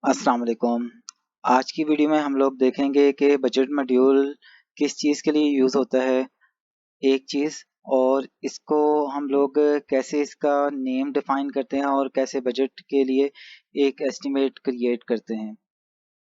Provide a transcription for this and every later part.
अस्सलाम वालेकुम। आज की वीडियो में हम लोग देखेंगे कि बजट मॉड्यूल किस चीज़ के लिए यूज़ होता है, एक चीज़, और इसको हम लोग कैसे इसका नेम डिफ़ाइन करते हैं और कैसे बजट के लिए एक एस्टिमेट क्रिएट करते हैं।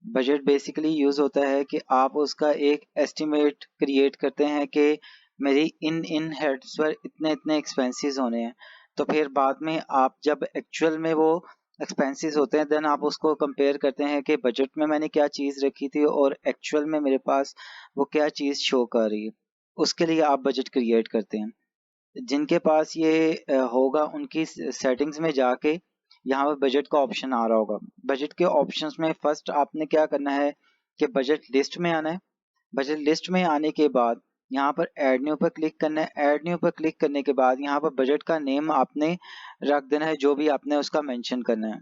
बजट बेसिकली यूज़ होता है कि आप उसका एक एस्टिमेट क्रिएट करते हैं कि मेरी इन हेड्स पर इतने-इतने एक्सपेंसेस होने हैं। तो फिर बाद में आप जब एक्चुअल में वो एक्सपेंसेस होते हैं देन आप उसको कंपेयर करते हैं कि बजट में मैंने क्या चीज़ रखी थी और एक्चुअल में मेरे पास वो क्या चीज़ शो कर रही है। उसके लिए आप बजट क्रिएट करते हैं। जिनके पास ये होगा उनकी सेटिंग्स में जाके यहाँ पे बजट का ऑप्शन आ रहा होगा। बजट के ऑप्शंस में फर्स्ट आपने क्या करना है कि बजट लिस्ट में आना है। बजट लिस्ट में आने के बाद यहाँ पर ऐड न्यू पर क्लिक करना है। ऐड न्यू पर क्लिक करने के बाद यहाँ पर बजट का नेम आपने रख देना है, जो भी आपने उसका मेंशन करना है।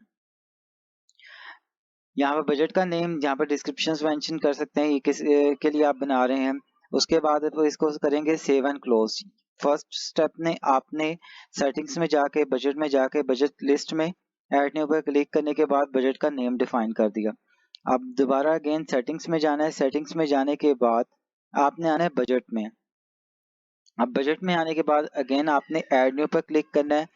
यहाँ पर बजट का नेम, यहाँ पर डिस्क्रिप्शन मेंशन कर सकते हैं ये किस के लिए आप बना रहे हैं। उसके बाद तो इसको करेंगे save and close. First step ने आपने सेटिंग्स में जाके बजट में जाके बजट लिस्ट में ऐड न्यू पर क्लिक करने के बाद बजट का नेम डिफाइन कर दिया। अब दोबारा अगेन सेटिंग्स में जाना है। सेटिंग्स में जाने के बाद आपने आना है बजट में। अब बजट में आने के बाद अगेन आपने ऐड न्यू पर क्लिक करना है।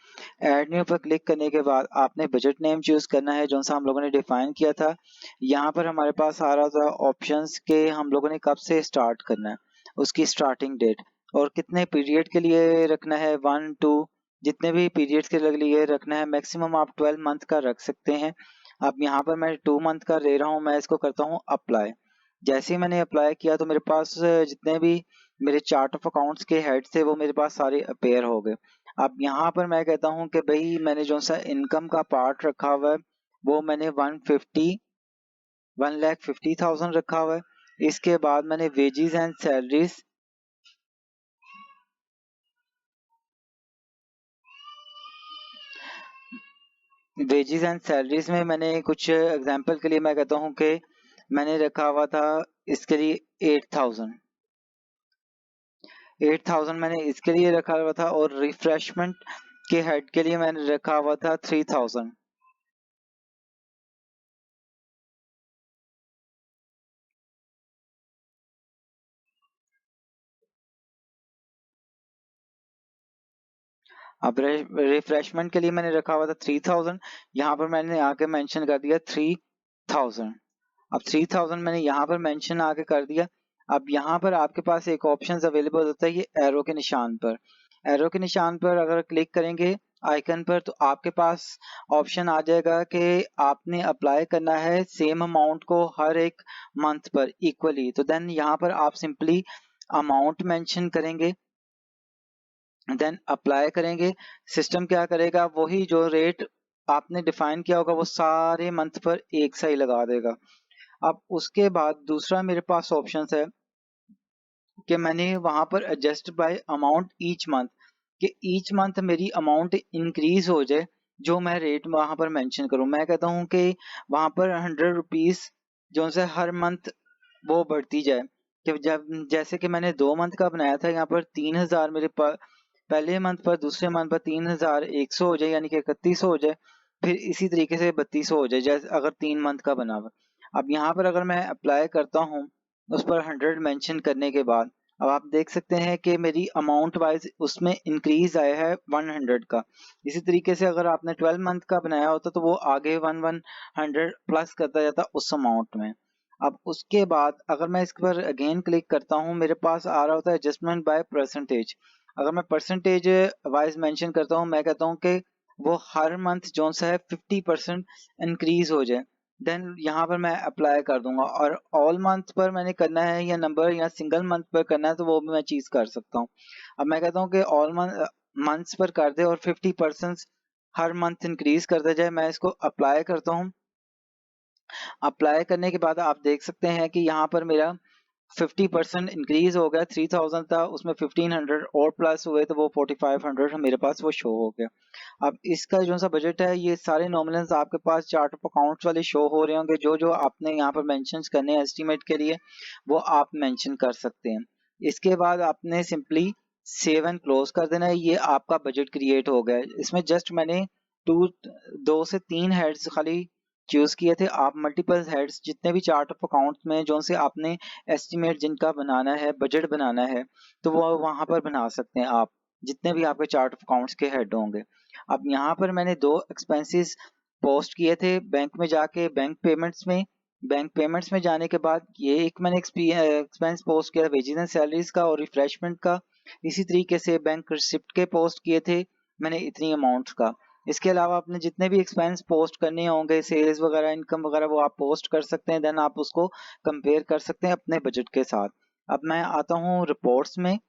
ऐड न्यू पर क्लिक करने के बाद आपने बजट नेम चूज करना है जो सा हम लोगों ने डिफाइन किया था। यहाँ पर हमारे पास आ रहा था ऑप्शंस के हम लोगों ने कब से स्टार्ट करना है, उसकी स्टार्टिंग डेट, और कितने पीरियड के लिए रखना है, 1 2 जितने भी पीरियड्स के लिए रखना है। मैक्सिमम आप 12 मंथ का रख सकते हैं। अब यहाँ पर मैं 2 मंथ का ले रहा हूँ। मैं इसको करता हूँ अप्लाई। जैसे ही मैंने अप्लाई किया तो मेरे पास जितने भी मेरे चार्ट ऑफ अकाउंट्स के हेड थे वो मेरे पास सारे अपेयर हो गए। अब यहाँ पर मैं कहता हूँ कि भाई मैंने जो सा इनकम का पार्ट रखा हुआ है वो मैंने 1,50,000 रखा हुआ है। इसके बाद मैंने वेजेस एंड सैलरीज में मैंने कुछ एग्जांपल के लिए मैं कहता हूँ कि मैंने रखा हुआ था इसके लिए 8,000। 8,000 मैंने इसके लिए रखा हुआ था, और रिफ्रेशमेंट के हेड के लिए मैंने रखा हुआ था 3,000। अब रिफ्रेशमेंट के लिए मैंने रखा हुआ था 3,000। यहाँ पर मैंने आके मेंशन कर दिया 3,000। अब 3,000 मैंने यहाँ पर मेंशन आके कर दिया। अब यहाँ पर आपके पास एक ऑप्शन अवेलेबल होता है ये एरो के निशान पर। एरो के निशान पर अगर क्लिक करेंगे आइकन पर तो आपके पास ऑप्शन आ जाएगा कि आपने अप्लाई करना है सेम अमाउंट को हर एक मंथ पर इक्वली। तो देन यहाँ पर आप सिंपली अमाउंट मेंशन करेंगे, देन अप्लाई करेंगे। सिस्टम क्या करेगा, वही जो रेट आपने डिफाइन किया होगा वो सारे मंथ पर एक सा ही लगा देगा। अब उसके बाद दूसरा मेरे पास ऑप्शन है कि मैंने वहां पर adjust bye amount each month, कि ईच मंथ मेरी अमाउंट इंक्रीज हो जाए जो मैं रेट वहां पर मेंशन करूं। मैं कहता हूं कि वहां पर 100 रुपीज जो से हर मंथ वो बढ़ती जाए। कि जब जैसे कि मैंने 2 मंथ का बनाया था, यहाँ पर 3,000 मेरे पास पहले मंथ पर, दूसरे मंथ पर 3,100 हो जाए यानी कि 3100 हो जाए, फिर इसी तरीके से 3200 हो जाए जैसे अगर 3 मंथ का बना हुआ। अब यहाँ पर अगर मैं अप्लाई करता हूँ उस पर 100 मेंशन करने के बाद, अब आप देख सकते हैं कि मेरी अमाउंट वाइज उसमें इंक्रीज आया है 100 का। इसी तरीके से अगर आपने 12 मंथ का बनाया होता तो वो आगे 100 प्लस करता जाता उस अमाउंट में। अब उसके बाद अगर मैं इस पर अगेन क्लिक करता हूँ मेरे पास आ रहा होता है एडजस्टमेंट बाय परसेंटेज। अगर मैं परसेंटेज वाइज मेंशन करता हूँ मैं कहता हूँ कि वो हर मंथ जो सा है 50% इंक्रीज हो जाए, देन यहाँ पर मैं अप्लाई कर दूंगा। और ऑल मंथ पर मैंने करना है या नंबर या सिंगल मंथ पर करना है तो वो भी मैं चीज कर सकता हूँ। अब मैं कहता हूँ कि ऑल मंथ्स पर कर दे और 50% हर मंथ इंक्रीज करता जाए। मैं इसको अप्लाई करता हूँ। अप्लाई करने के बाद आप देख सकते हैं कि यहाँ पर मेरा 50% इंक्रीज हो गया। 3,000 था उसमें 1,500 और प्लस हुए तो वो 4,500 मेरे पास वो शो हो गया। अब इसका जो सा बजट है ये सारे नॉमिनल्स आपके पास चार्ट ऑफ अकाउंट्स वाले शो हो रहे होंगे। जो जो आपने यहाँ पर मेंशन करने हैं एस्टिमेट के लिए वो आप मेंशन कर सकते हैं। इसके बाद आपने सिंपली सेव एंड क्लोज कर देना है। ये आपका बजट क्रिएट हो गया है। इसमें जस्ट मैंने टू 2 से 3 हेड्स खाली चूज किए थे। आप मल्टीपल हेड्स जितने भी चार्ट ऑफ अकाउंट में जो से आपने एस्टिमेट जिनका बनाना है, बजट बनाना है, तो वो वहां पर बना सकते हैं आप, जितने भी आपके चार्ट ऑफ अकाउंट्स के हेड होंगे। अब यहाँ पर मैंने 2 एक्सपेंसेस पोस्ट किए थे बैंक में जाके, बैंक पेमेंट्स में जाने के बाद ये एक मैंने एक्सपेंस पोस्ट किया था वेजेस एंड सैलरीज का और रिफ्रेशमेंट का। इसी तरीके से बैंक रिसिप्ट के पोस्ट किए थे मैंने इतनी अमाउंट का। इसके अलावा आपने जितने भी एक्सपेंस पोस्ट करने होंगे, सेल्स वगैरह, इनकम वगैरह, वो आप पोस्ट कर सकते हैं। देन आप उसको कंपेयर कर सकते हैं अपने बजट के साथ। अब मैं आता हूँ रिपोर्ट्स में।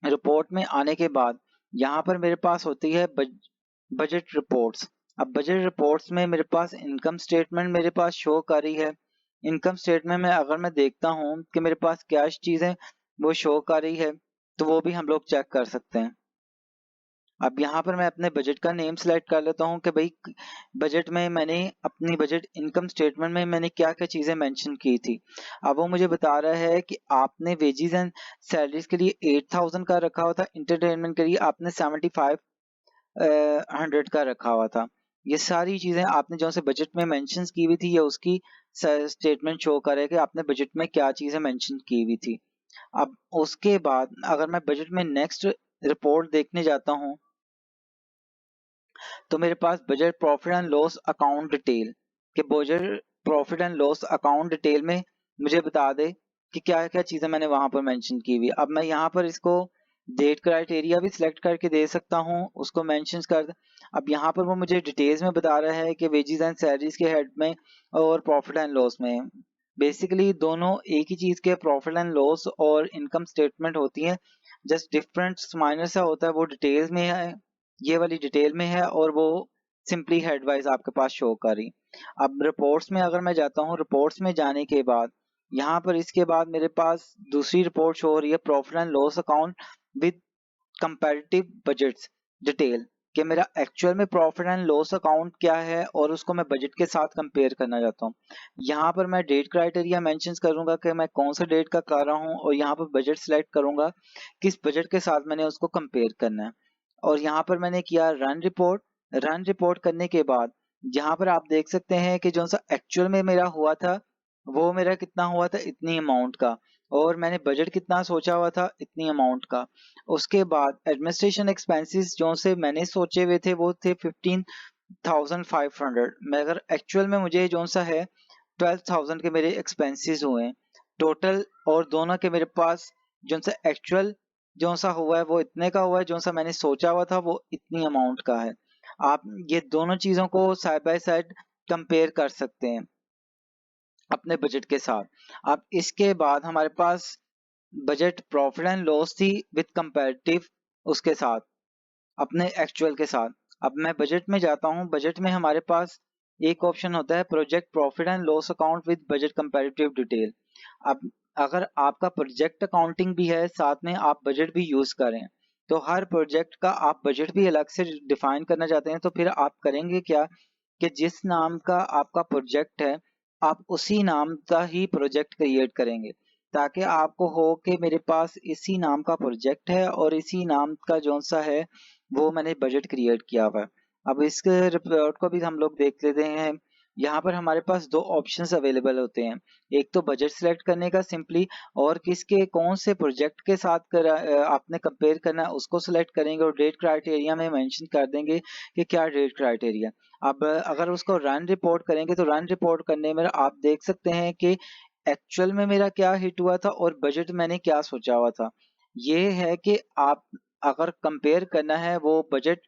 रिपोर्ट में आने के बाद यहाँ पर मेरे पास होती है बजट रिपोर्ट्स। अब बजट रिपोर्ट्स में मेरे पास इनकम स्टेटमेंट मेरे पास शो कर रही है। इनकम स्टेटमेंट में अगर मैं देखता हूँ कि मेरे पास क्या चीजें वो शो कर रही है, तो वो भी हम लोग चेक कर सकते हैं। अब यहाँ पर मैं अपने बजट का नेम सेलेक्ट कर लेता हूँ कि भाई बजट में मैंने अपनी बजट इनकम स्टेटमेंट में मैंने क्या क्या चीजें मेंशन की थी। अब वो मुझे बता रहा है कि आपने वेजेस एंड सैलरीज के लिए 8000 का रखा हुआ था, एंटरटेनमेंट के लिए आपने 7500 का रखा हुआ था। ये सारी चीजें आपने जो से बजट में मेंशन की हुई थी, या उसकी स्टेटमेंट शो करे कि आपने बजट में क्या चीजें मेंशन की हुई थी। अब उसके बाद अगर मैं बजट में नेक्स्ट रिपोर्ट देखने जाता हूँ, तो मेरे पास budget profit and loss account detail के budget profit and loss account detail में मुझे बता दे कि क्या क्या चीजें मैंने वहां पर मेंशन की हुई। अब मैं यहाँ पर इसको डेट क्राइटेरिया भी सिलेक्ट करके दे सकता हूँ, उसको मेंशन कर। अब यहाँ पर वो मुझे डिटेल्स में बता रहा है कि वेजेस एंड सैलरीज के हेड में और प्रॉफिट एंड लॉस में। बेसिकली दोनों एक ही चीज के, प्रॉफिट एंड लॉस और इनकम स्टेटमेंट होती है, जस्ट डिफरेंस माइनर सा होता है। वो डिटेल्स में है, ये वाली डिटेल में है, और वो सिंपली हेडवाइज आपके पास शो कर रही। अब रिपोर्ट्स में अगर मैं जाता हूँ, रिपोर्ट्स में जाने के बाद यहाँ पर इसके बाद मेरे पास दूसरी रिपोर्ट शो हो रही है, profit and loss account with comparative budgets detail, कि मेरा एक्चुअल में प्रॉफिट एंड लॉस अकाउंट क्या है और उसको मैं बजट के साथ कंपेयर करना चाहता हूँ। यहाँ पर मैं डेट क्राइटेरिया मेंशन करूंगा कि मैं कौन सा डेट का कर रहा हूँ, और यहाँ पर बजट सिलेक्ट करूंगा किस बजट के साथ मैंने उसको कंपेयर करना है। और यहाँ पर मैंने किया रन रिपोर्ट। रन रिपोर्ट करने के बाद यहाँ पर आप देख सकते हैं कि जो सा एक्चुअल में मेरा हुआ था, वो मेरा कितना हुआ था, इतनी अमाउंट का, और मैंने बजट कितना सोचा हुआ था, इतनी अमाउंट का। उसके बाद एडमिनिस्ट्रेशन एक्सपेंसेस जो से मैंने सोचे हुए थे वो थे 15,500, मगर एक्चुअल में मुझे जो सा है 12,000 के मेरे एक्सपेंसेस हुए हैं टोटल। और दोनों के मेरे पास जो सा एक्चुअल जो सा हुआ है वो इतने का हुआ है, जो सा मैंने सोचा हुआ था वो इतनी अमाउंट का है। आप ये दोनों चीजों को साइड बाय साइड कंपेयर कर सकते हैं अपने बजट के साथ। अब इसके बाद हमारे पास बजट प्रॉफिट एंड लॉस थी विद कंपैरेटिव उसके साथ, अपने एक्चुअल के साथ। अब मैं बजट में जाता हूँ। बजट में हमारे पास एक ऑप्शन होता है project profit and loss account with budget comparative detail. अब अगर आपका प्रोजेक्ट अकाउंटिंग भी है, साथ में आप बजट भी यूज करें, तो हर प्रोजेक्ट का आप बजट भी अलग से डिफाइन करना चाहते हैं, तो फिर आप करेंगे क्या कि जिस नाम का आपका प्रोजेक्ट है, आप उसी नाम का ही प्रोजेक्ट क्रिएट करेंगे, ताकि आपको हो कि मेरे पास इसी नाम का प्रोजेक्ट है और इसी नाम का जो सा है वो मैंने बजट क्रिएट किया हुआ है। अब इस रिपोर्ट को भी हम लोग देख लेते हैं। यहाँ पर हमारे पास 2 ऑप्शंस अवेलेबल होते हैं, एक तो बजट सिलेक्ट करने का सिंपली, और किसके कौन से प्रोजेक्ट के साथ आपने कंपेयर करना है उसको सिलेक्ट करेंगे, और डेट क्राइटेरिया में मेंशन कर देंगे कि क्या डेट क्राइटेरिया। अब अगर उसको रन रिपोर्ट करेंगे, तो रन रिपोर्ट करने में आप देख सकते हैं कि एक्चुअल में मेरा क्या हिट हुआ था और बजट मैंने क्या सोचा हुआ था। ये है कि आप अगर कंपेयर करना है वो बजट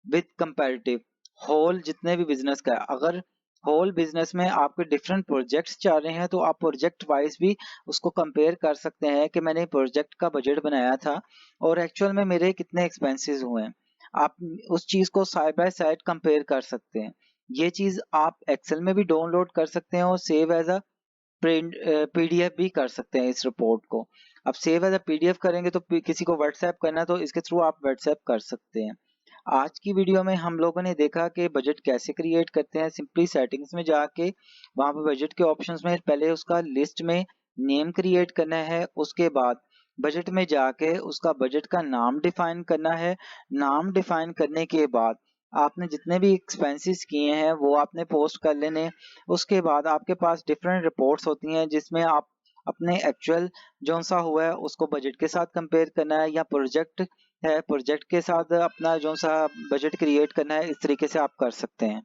विद कंपैरेटिव होल जितने भी बिजनेस का है, अगर होल बिजनेस में आपके डिफरेंट प्रोजेक्ट्स चाह रहे हैं, तो आप प्रोजेक्ट वाइज भी उसको कंपेयर कर सकते हैं कि मैंने प्रोजेक्ट का बजट बनाया था और एक्चुअल में मेरे कितने एक्सपेंसेस हुए हैं। आप उस चीज को साइड बाय साइड कंपेयर कर सकते हैं। ये चीज आप एक्सेल में भी डाउनलोड कर सकते हैं और save as a print PDF भी कर सकते हैं इस रिपोर्ट को। अब सेव एज अ पीडीएफ करेंगे तो किसी को व्हाट्सएप करना है तो इसके थ्रू आप व्हाट्सएप कर सकते हैं। आज की वीडियो में हम लोगों ने देखा कि बजट कैसे क्रिएट करते हैं। सिंपली सेटिंग्स में जाके वहां पर बजट के ऑप्शंस में पहले उसका लिस्ट में नेम क्रिएट करना है, उसके बाद बजट में जाके उसका बजट का नाम डिफाइन करना है। नाम डिफाइन करने के बाद आपने जितने भी एक्सपेंसेस किए हैं वो आपने पोस्ट कर लेने। उसके बाद आपके पास डिफरेंट रिपोर्ट्स होती हैं जिसमें आप अपने एक्चुअल जो सा हुआ है उसको बजट के साथ कंपेयर करना है, या प्रोजेक्ट है प्रोजेक्ट के साथ अपना जो सा बजट क्रिएट करना है, इस तरीके से आप कर सकते हैं।